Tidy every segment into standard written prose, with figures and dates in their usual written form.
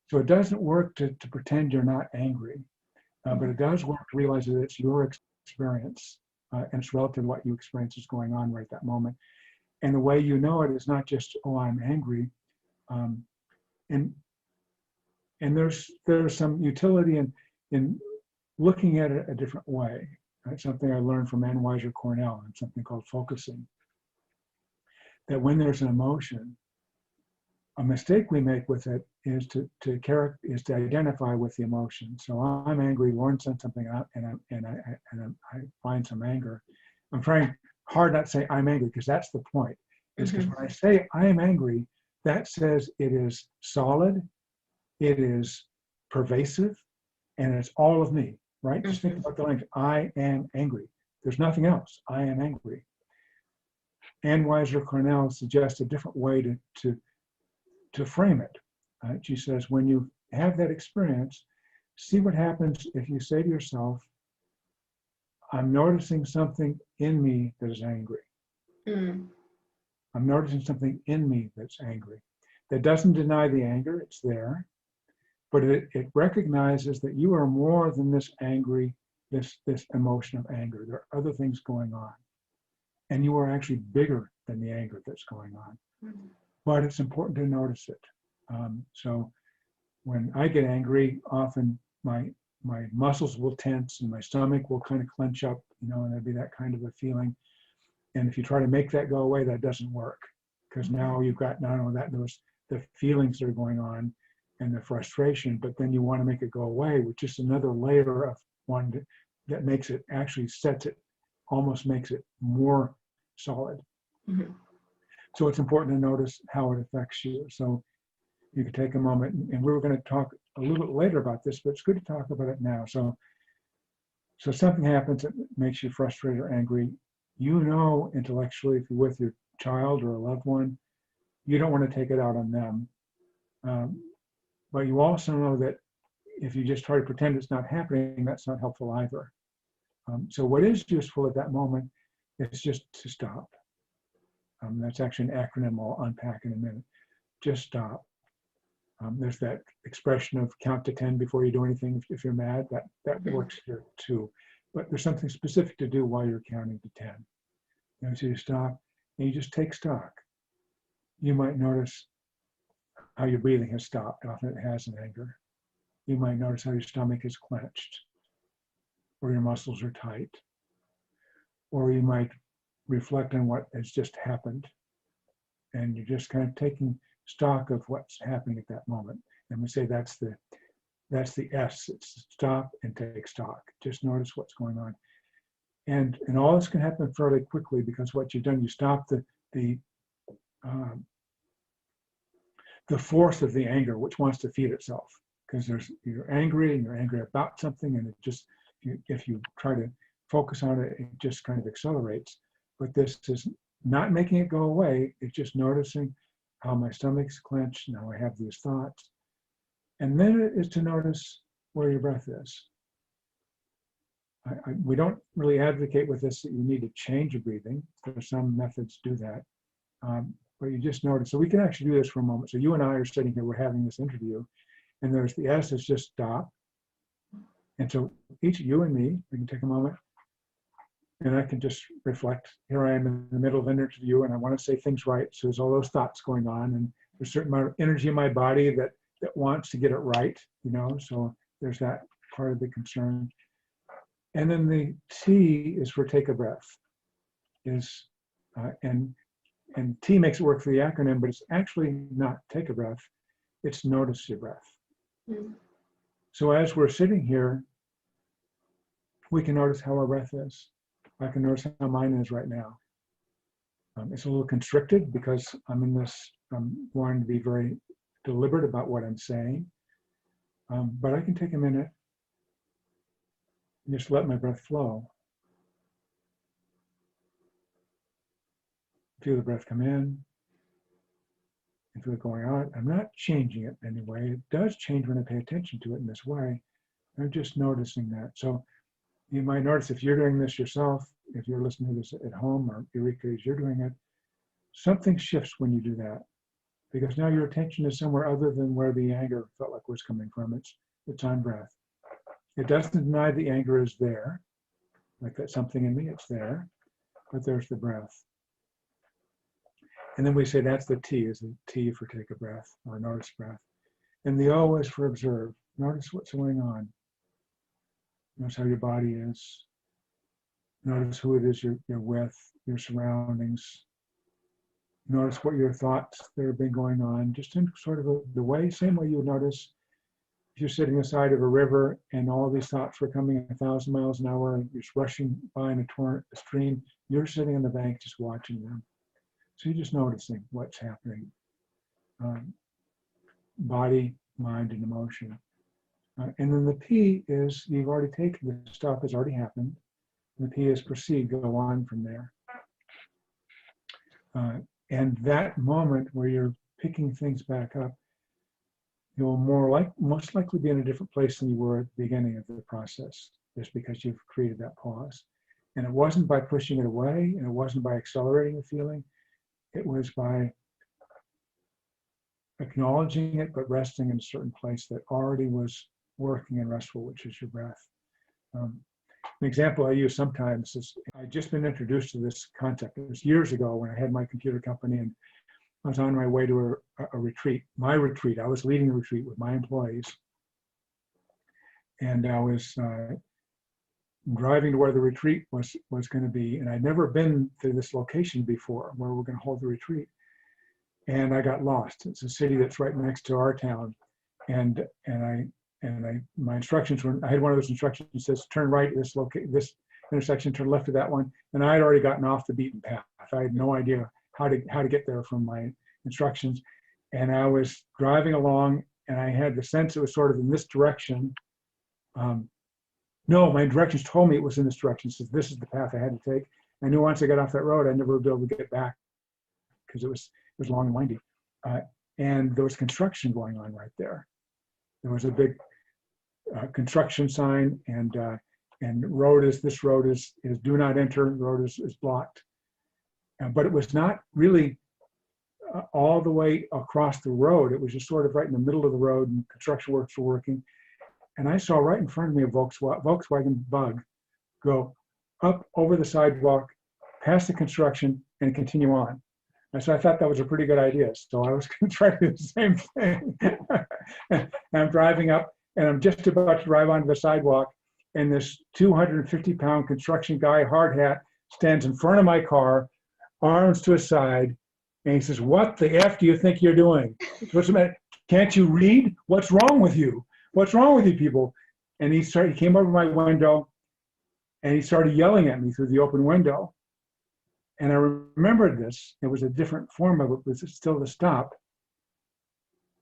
So it doesn't work to pretend you're not angry, but it does work to realize that it's your experience and it's relative to what you experience is going on right at that moment. And the way you know it is not just, oh, I'm angry. Um, and and there's some utility in looking at it a different way. That's something I learned from Ann Weiser Cornell and something called focusing. That when there's an emotion, a mistake we make with it is to identify with the emotion. So I'm angry. Lauren said something, and I find some anger. I'm trying hard not to say I'm angry because that's the point. Is because when I say I am angry, that says it is solid, it is pervasive, and it's all of me. Right? Just think about the language. I am angry. There's nothing else. I am angry. Ann Weiser Cornell suggests a different way to frame it. She says, when you have that experience, see what happens if you say to yourself, I'm noticing something in me that is angry. I'm noticing something in me that's angry. That doesn't deny the anger, it's there, but it recognizes that you are more than this angry, this emotion of anger. There are other things going on. And you are actually bigger than the anger that's going on. But it's important to notice it. So when I get angry, often my muscles will tense and my stomach will kind of clench up, and there'll be that kind of a feeling. And if you try to make that go away, that doesn't work, because now you've got not only that, those the feelings that are going on and the frustration, but then you want to make it go away, which is another layer of one that makes it, actually sets it, almost makes it more solid. So it's important to notice how it affects you. So you could take a moment, and we were going to talk a little bit later about this, but it's good to talk about it now. So something happens that makes you frustrated or angry. Intellectually, if you're with your child or a loved one, you don't want to take it out on them. But you also know that if you just try to pretend it's not happening, that's not helpful either. So what is useful at that moment is just to stop. That's actually an acronym I'll unpack in a minute. Just stop. There's that expression of count to 10 before you do anything. If you're mad, that works here too. But there's something specific to do while you're counting to 10. So you stop and you just take stock. You might notice how your breathing has stopped. Often it has in anger. You might notice how your stomach is clenched, or your muscles are tight. Or you might reflect on what has just happened, and you're just kind of taking stock of what's happening at that moment. And we say that's the S. It's stop and take stock. Just notice what's going on, and all this can happen fairly quickly, because what you've done, you stop the force of the anger, which wants to feed itself, because you're angry and you're angry about something, and it just, if you try to focus on it, it just kind of accelerates. But this is not making it go away. It's just noticing how my stomach's clenched, now I have these thoughts. And then it is to notice where your breath is. We don't really advocate with this that you need to change your breathing. There are some methods do that. But you just notice. So we can actually do this for a moment. So you and I are sitting here, we're having this interview, and there's the S is just stop. And so each of you and me, we can take a moment, and I can just reflect. Here I am in the middle of an interview, and I want to say things right. So there's all those thoughts going on, and there's a certain amount of energy in my body that wants to get it right, so there's that part of the concern. And then the T is for take a breath. And T makes it work for the acronym, but it's actually not take a breath, it's notice your breath. So as we're sitting here, we can notice how our breath is. I can notice how mine is right now. It's a little constricted because I'm wanting to be very deliberate about what I'm saying. But I can take a minute and just let my breath flow. Feel the breath come in and feel it going out. I'm not changing it in any way. It does change when I pay attention to it in this way. I'm just noticing that. So you might notice if you're doing this yourself, if you're listening to this at home, or Eureka, as you're doing it, something shifts when you do that. because now your attention is somewhere other than where the anger felt like was coming from. It's on breath. It doesn't deny the anger is there, like that's something in me, it's there, but there's the breath. And then we say that's the T, is the T for take a breath or notice breath. And the O is for observe. Notice what's going on. Notice how your body is. Notice who it is you're with, your surroundings. Notice what your thoughts that have been going on, just in sort of the way, same way you would notice if you're sitting aside of a river and all these thoughts were coming 1,000 miles an hour and you're just rushing by in a stream, you're sitting on the bank just watching them. So you're just noticing what's happening. Body, mind, and emotion. And then the P is you've already taken, the stuff has already happened. The P is proceed, go on from there. And that moment where you're picking things back up, you'll most likely be in a different place than you were at the beginning of the process, just because you've created that pause. And it wasn't by pushing it away, and it wasn't by accelerating the feeling. It was by acknowledging it, but resting in a certain place that already was working and restful, which is your breath. An example I use sometimes is I'd just been introduced to this concept. It was years ago when I had my computer company and I was on my way to a retreat, my retreat. I was leading a retreat with my employees. And I was driving to where the retreat was going to be. And I'd never been to this location before where we're going to hold the retreat. And I got lost. It's a city that's right next to our town. And my instructions were, I had one of those instructions that says, turn right at this intersection, turn left at that one. And I had already gotten off the beaten path. I had no idea how to get there from my instructions. And I was driving along and I had the sense it was sort of in this direction. No, my directions told me it was in this direction. So this is the path I had to take. I knew once I got off that road, I'd never be able to get back because it was long and windy. And there was construction going on right there. There was a big construction sign and this road is do not enter, the road is blocked. But it was not really all the way across the road. It was just sort of right in the middle of the road and construction works were working. And I saw right in front of me a Volkswagen Bug go up over the sidewalk, past the construction and continue on. And so I thought that was a pretty good idea. So I was going to try to do the same thing. And I'm driving up and I'm just about to drive onto the sidewalk and this 250-pound construction guy, hard hat, stands in front of my car, arms to his side, and he says, "What the F do you think you're doing? What's the matter? Can't you read? What's wrong with you? What's wrong with you people?" And he came over my window and he started yelling at me through the open window. And I remembered this. It was a different form of it, but it's still the stop.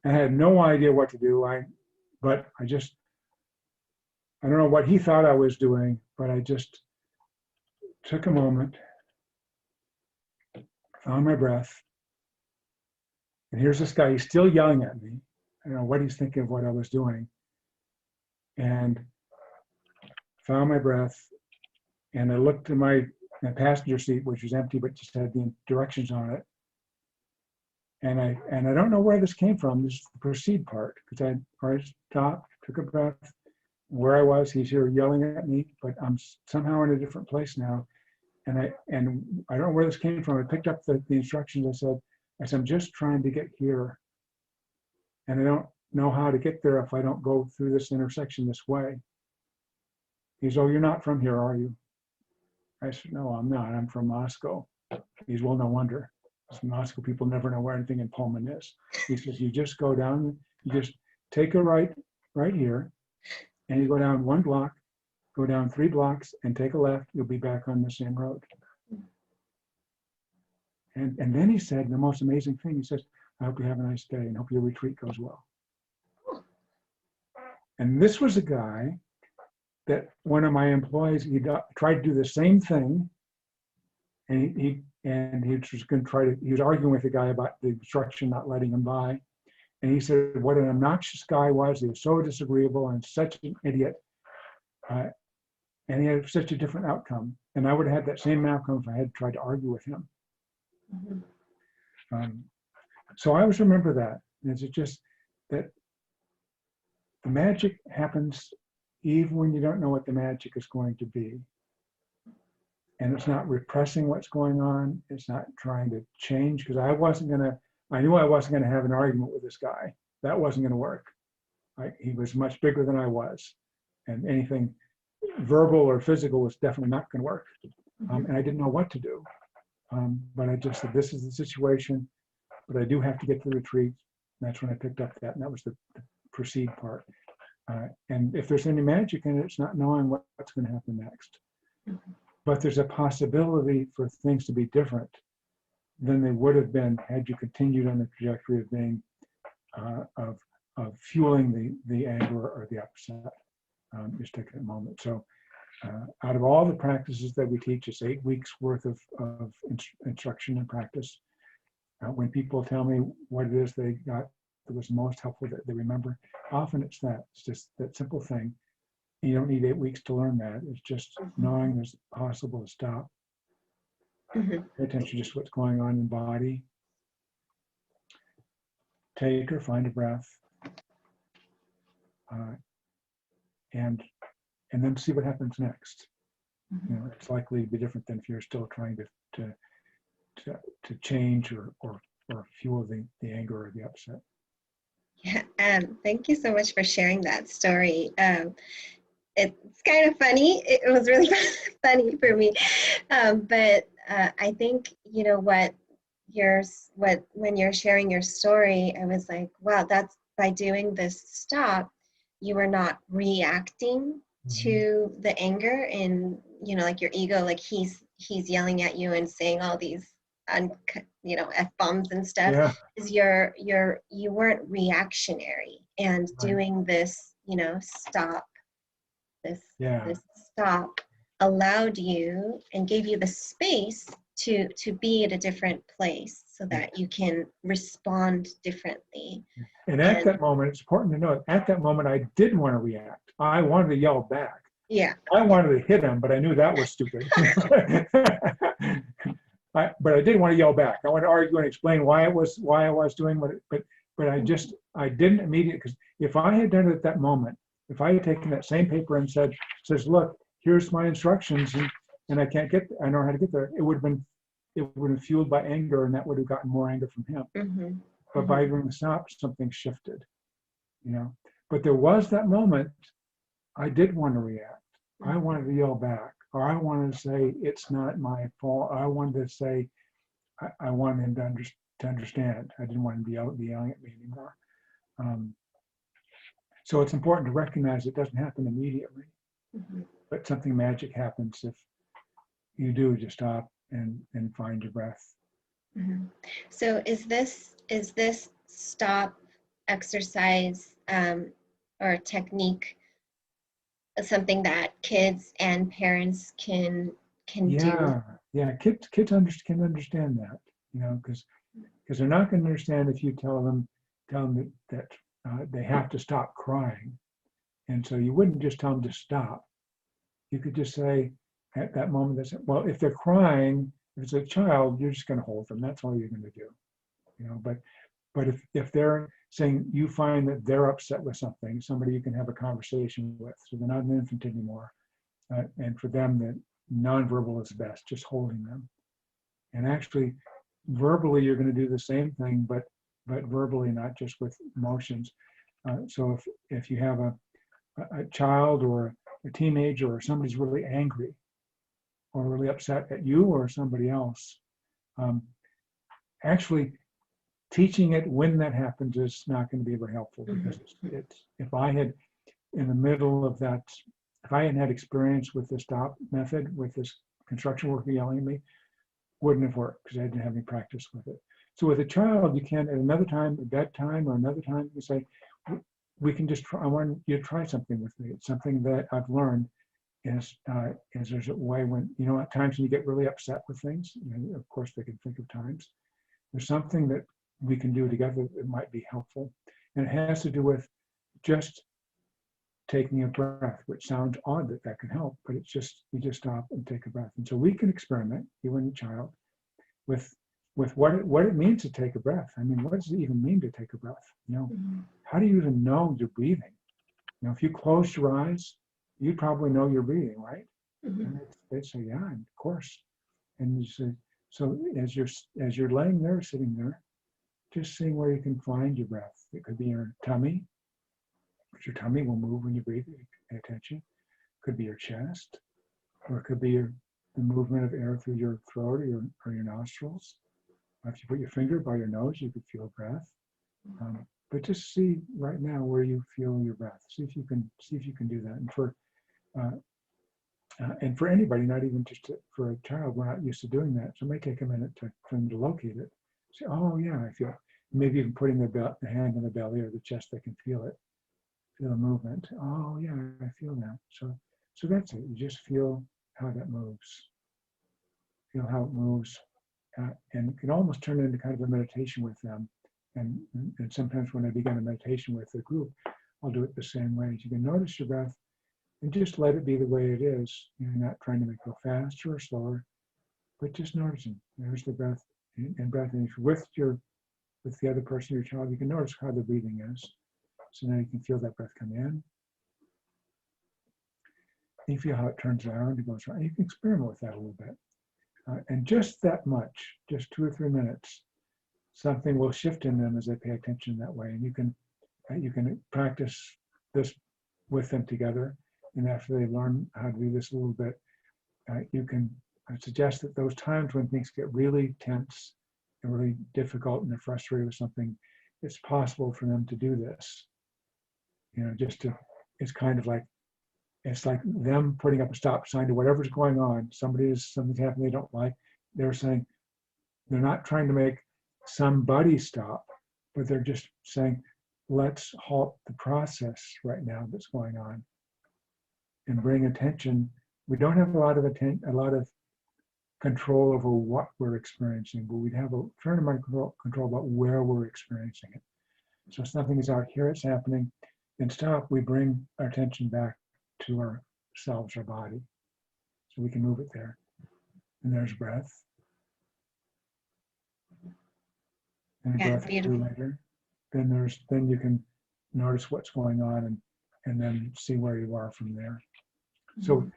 And I had no idea what to do. I don't know what he thought I was doing, but I just took a moment, found my breath. And here's this guy, he's still yelling at me. I don't know what he's thinking of what I was doing. And found my breath. And I looked at my passenger seat, which was empty, but just had the directions on it. And I don't know where this came from. This is the proceed part, because I stopped, took a breath. Where I was, he's here yelling at me, but I'm somehow in a different place now. And I don't know where this came from. I picked up the instructions. I said, I'm just trying to get here. And I don't know how to get there if I don't go through this intersection this way. He said, "Oh, you're not from here, are you?" I said, "No, I'm not. I'm from Moscow." He said, "Well, no wonder. Moscow people never know where anything in Pullman is." He says, "You just go down, you just take a right here, and you go down 1 block, go down 3 blocks, and take a left. You'll be back on the same road." And then he said the most amazing thing. He says, "I hope you have a nice day and hope your retreat goes well." And this was a guy that one of my employees, he tried to do the same thing. And he was going to he was arguing with the guy about the instruction not letting him by. And he said what an obnoxious guy was. He was so disagreeable and such an idiot. And he had such a different outcome. And I would have had that same outcome if I had tried to argue with him. So I always remember that. And it's just that the magic happens even when you don't know what the magic is going to be. And it's not repressing what's going on. It's not trying to change, because I knew I wasn't going to have an argument with this guy. That wasn't going to work. He was much bigger than I was. And anything verbal or physical was definitely not going to work. And I didn't know what to do. But I just said, this is the situation, but I do have to get to the retreat. And that's when I picked up that, and that was the proceed part. And if there's any magic in it, it's not knowing what's going to happen next. But there's a possibility for things to be different than they would have been had you continued on the trajectory of being, of fueling the anger or the upset. Just taking a moment. So out of all the practices that we teach, it's 8 weeks worth of instruction and practice. When people tell me what it is they got that was most helpful that they remember, often it's that. It's just that simple thing. You don't need 8 weeks to learn that. It's just knowing there's possible to stop. Pay attention to just what's going on in the body. Take or find a breath. And then see what happens next. You know, it's likely to be different than if you're still trying to change or fuel the anger or the upset. Yeah, thank you so much for sharing that story. It's kind of funny. It was really funny for me, but I think when you're sharing your story, I was like, wow, that's by doing this stop, you are not reacting to the anger and like your ego, like he's yelling at you and saying all these F-bombs and stuff. Yeah. Is you weren't reactionary, and doing this stop, this stop allowed you and gave you the space to be at a different place so that you can respond differently. And at that moment, it's important to know, at that moment, I didn't want to react. I wanted to yell back. Yeah. I wanted to hit him, but I knew that was stupid. But I didn't want to yell back. I wanted to argue and explain why I was doing what but I didn't immediately, because if I had done it at that moment, if I had taken that same paper and says, look, here's my instructions and I can't I know how to get there, it would have been fueled by anger, and that would have gotten more anger from him. But by doing the stop, something shifted, But there was that moment I did want to react. I wanted to yell back, or I wanted to say, it's not my fault. I wanted to say, I wanted him to understand. I didn't want him to be yelling at me anymore. So it's important to recognize it doesn't happen immediately, but something magic happens if you do just stop and find your breath. So is this stop exercise or technique something that kids and parents can do? Yeah, kids can understand that, because they're not going to understand if you tell them that they have to stop crying. And so you wouldn't just tell them to stop. You could just say at that moment, well, if they're crying, if it's a child, you're just going to hold them. That's all you're going to do. But if they're saying you find that they're upset with something, somebody you can have a conversation with, so they're not an infant anymore, and for them, the nonverbal is best, just holding them. And actually, verbally, you're going to do the same thing, but verbally, not just with emotions. So if you have a child or a teenager or somebody's really angry or really upset at you or somebody else, actually teaching it when that happens is not going to be very helpful, because if I had, in the middle of that, if I hadn't had experience with the stop method, with this construction worker yelling at me, wouldn't have worked because I didn't have any practice with it. So with a child, you can, at another time, at bedtime or another time, you say, we can just try, I want you to try something with me. It's something that I've learned is there's a way when, at times when you get really upset with things, and of course they can think of times, there's something that we can do together that might be helpful. And it has to do with just taking a breath, which sounds odd that can help, but it's just, you just stop and take a breath. And so we can experiment, you and the child, with with what it means to take a breath. I mean, what does it even mean to take a breath? You know, how do you even know you're breathing? You know, if you closed your eyes, you probably know you're breathing, right? And they'd say, yeah, of course. And you say, so as you're laying there, sitting there, just seeing where you can find your breath. It could be your tummy, but your tummy will move when you breathe. You pay attention. It could be your chest, or it could be the movement of air through your throat or your nostrils. If you put your finger by your nose, you could feel breath. But just see right now where you feel your breath. See if you can do that. And for anybody, not even just for a child, we're not used to doing that. So it may take a minute for them to locate it. Say, oh yeah, I feel it. Maybe even putting the hand on the belly or the chest, they can feel it. Feel the movement. Oh yeah, I feel that. So that's it. You just feel how that moves. Feel how it moves. And you can almost turn it into kind of a meditation with them. And sometimes when I begin a meditation with the group, I'll do it the same way. You can notice your breath and just let it be the way it is. You're not trying to make it go faster or slower, but just noticing. There's the breath and breath. And if you're with the other person, your child, you can notice how the breathing is. So now you can feel that breath come in. You feel how it turns around, it goes around. You can experiment with that a little bit. And just that much, just 2 or 3 minutes, something will shift in them as they pay attention that way. And you can practice this with them together. And after they learn how to do this a little bit, you can suggest that those times when things get really tense and really difficult and they're frustrated with something, it's possible for them to do this. You know, it's kind of like, it's like them putting up a stop sign to whatever's going on. Something's happening they don't like. They're saying, they're not trying to make somebody stop, but they're just saying, let's halt the process right now that's going on and bring attention. We don't have a lot of control over what we're experiencing, but we'd have a fair amount of control about where we're experiencing it. So if something is out here, it's happening, and stop, we bring our attention back to ourselves, our body, so we can move it there. And there's breath. And Yeah, breath or two later. Then you can notice what's going on and then see where you are from there. So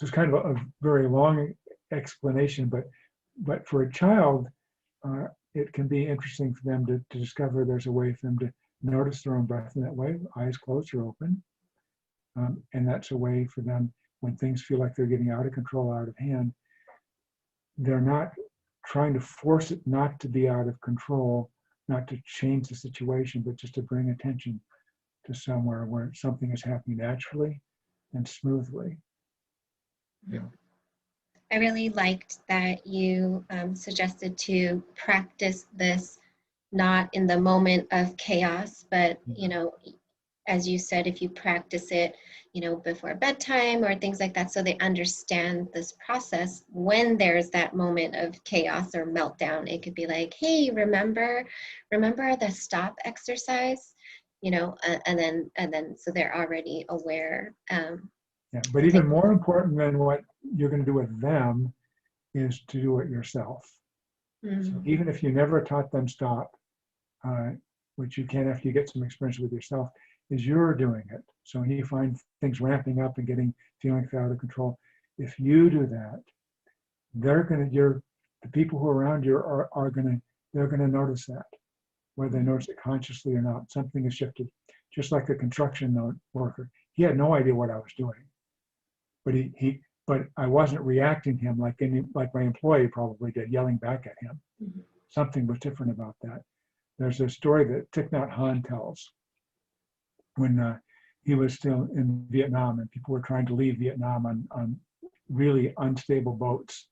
it's kind of a very long explanation, but for a child, it can be interesting for them to discover there's a way for them to notice their own breath in that way, eyes closed or open. And that's a way for them, when things feel like they're getting out of control, out of hand, they're not trying to force it not to be out of control, not to change the situation, but just to bring attention to somewhere where something is happening naturally and smoothly. Yeah. I really liked that you suggested to practice this not in the moment of chaos, but, you know, as you said, if you practice it, you know, before bedtime or things like that, so they understand this process when there's that moment of chaos or meltdown. It could be like, hey, remember the stop exercise, you know, and then so they're already aware. Yeah, but even more important than what you're going to do with them is to do it yourself. So even if you never taught them stop, which you can after you get some experience with yourself, is you're doing it. So when you find things ramping up and feeling out of control, if you do that, the people who are around you they're gonna notice that, whether they notice it consciously or not. Something has shifted. Just like the construction worker, he had no idea what I was doing, but I wasn't reacting to him like my employee probably did, yelling back at him. Something was different about that. There's a story that Thich Nhat Hanh tells when he was still in Vietnam and people were trying to leave Vietnam on really unstable boats.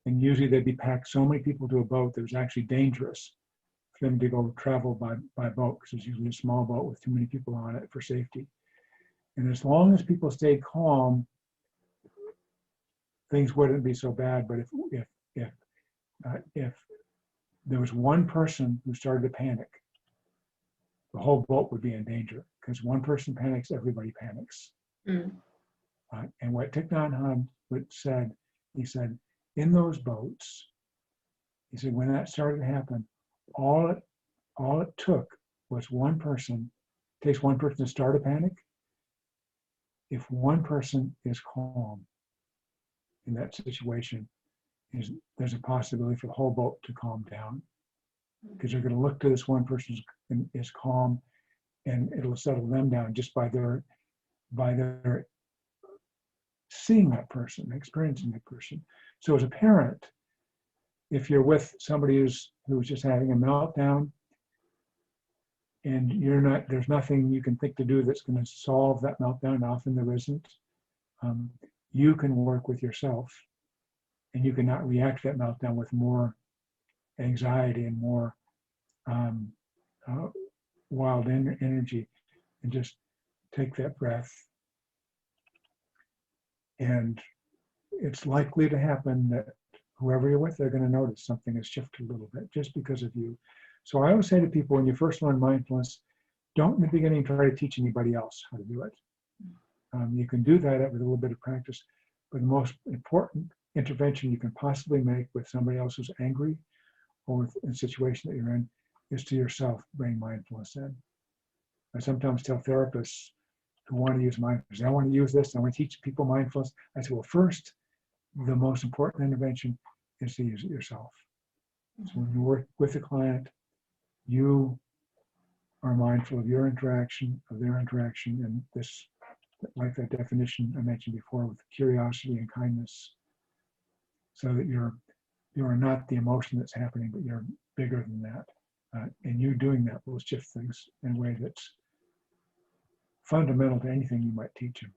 And usually they'd be packed so many people to a boat that it was actually dangerous for them to go travel by boat, because it's usually a small boat with too many people on it for safety. And as long as people stayed calm, things wouldn't be so bad. But if there was one person who started to panic, the whole boat would be in danger, because one person panics, everybody panics. And what Thich Nhat Hanh said, he said, in those boats, He said, when that started to happen, all it took was one person, it takes one person to start a panic. If one person is calm in that situation, there's a possibility for the whole boat to calm down, because they're going to look to this one person is calm, and it'll settle them down just by their seeing that person, experiencing that person. So as a parent, if you're with somebody who's just having a meltdown, and there's nothing you can think to do that's going to solve that meltdown, often there isn't, you can work with yourself, and you cannot react to that meltdown with more anxiety and more wild energy, and just take that breath. And it's likely to happen that whoever you're with, they're going to notice something has shifted a little bit just because of you. So I always say to people, when you first learn mindfulness, don't in the beginning try to teach anybody else how to do it. You can do that with a little bit of practice, but the most important intervention you can possibly make with somebody else who's angry, or with a situation that you're in, is to yourself bring mindfulness in. I sometimes tell therapists who want to use mindfulness, I want to use this, I want to teach people mindfulness. I say, well, first, the most important intervention is to use it yourself. So when you work with a client, you are mindful of your interaction, of their interaction, and this, like that definition I mentioned before, with curiosity and kindness, so that you are not the emotion that's happening, but you're bigger than that. And you doing that will shift things in a way that's fundamental to anything you might teach them.